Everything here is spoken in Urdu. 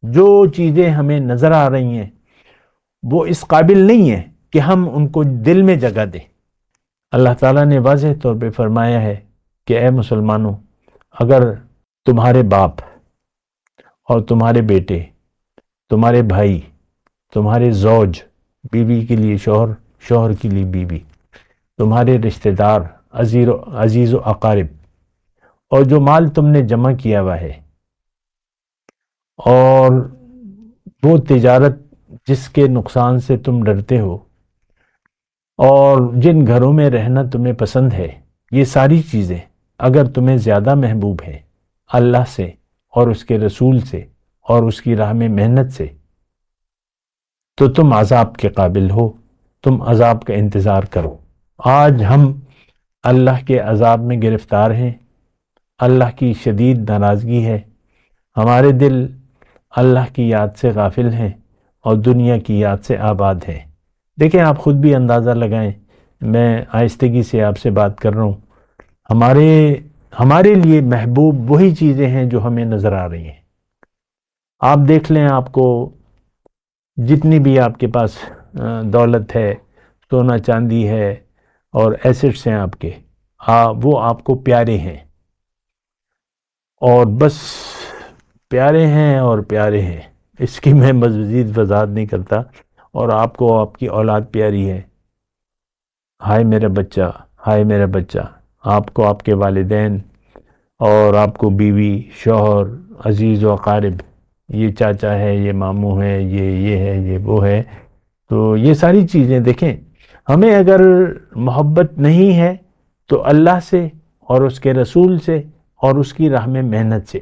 جو چیزیں ہمیں نظر آ رہی ہیں وہ اس قابل نہیں ہیں کہ ہم ان کو دل میں جگہ دیں۔ اللہ تعالیٰ نے واضح طور پہ فرمایا ہے کہ اے مسلمانوں، اگر تمہارے باپ اور تمہارے بیٹے، تمہارے بھائی، تمہارے زوج، بیوی کے لیے شوہر، شوہر کے لیے بیوی، تمہارے رشتہ دار، عزیز و اقارب، اور جو مال تم نے جمع کیا ہوا ہے، اور وہ تجارت جس کے نقصان سے تم ڈرتے ہو، اور جن گھروں میں رہنا تمہیں پسند ہے، یہ ساری چیزیں اگر تمہیں زیادہ محبوب ہیں اللہ سے اور اس کے رسول سے اور اس کی راہ میں محنت سے، تو تم عذاب کے قابل ہو، تم عذاب کا انتظار کرو۔ آج ہم اللہ کے عذاب میں گرفتار ہیں، اللہ کی شدید ناراضگی ہے، ہمارے دل اللہ کی یاد سے غافل ہیں اور دنیا کی یاد سے آباد ہیں۔ دیکھیں، آپ خود بھی اندازہ لگائیں، میں آہستگی سے آپ سے بات کر رہا ہوں، ہمارے لیے محبوب وہی چیزیں ہیں جو ہمیں نظر آ رہی ہیں۔ آپ دیکھ لیں، آپ کو جتنی بھی آپ کے پاس دولت ہے، سونا چاندی ہے اور ایسٹس ہیں آپ کے، وہ آپ کو پیارے ہیں، اور بس پیارے ہیں اور پیارے ہیں، اس کی میں مزید وضاحت نہیں کرتا۔ اور آپ کو آپ کی اولاد پیاری ہے، ہائے میرا بچہ، ہائے میرا بچہ، آپ کو آپ کے والدین، اور آپ کو بیوی، شوہر، عزیز و اقارب، یہ چاچا ہے، یہ ماموں ہے، یہ ہے، یہ وہ ہے۔ تو یہ ساری چیزیں دیکھیں، ہمیں اگر محبت نہیں ہے تو اللہ سے اور اس کے رسول سے اور اس کی راہ میں محنت سے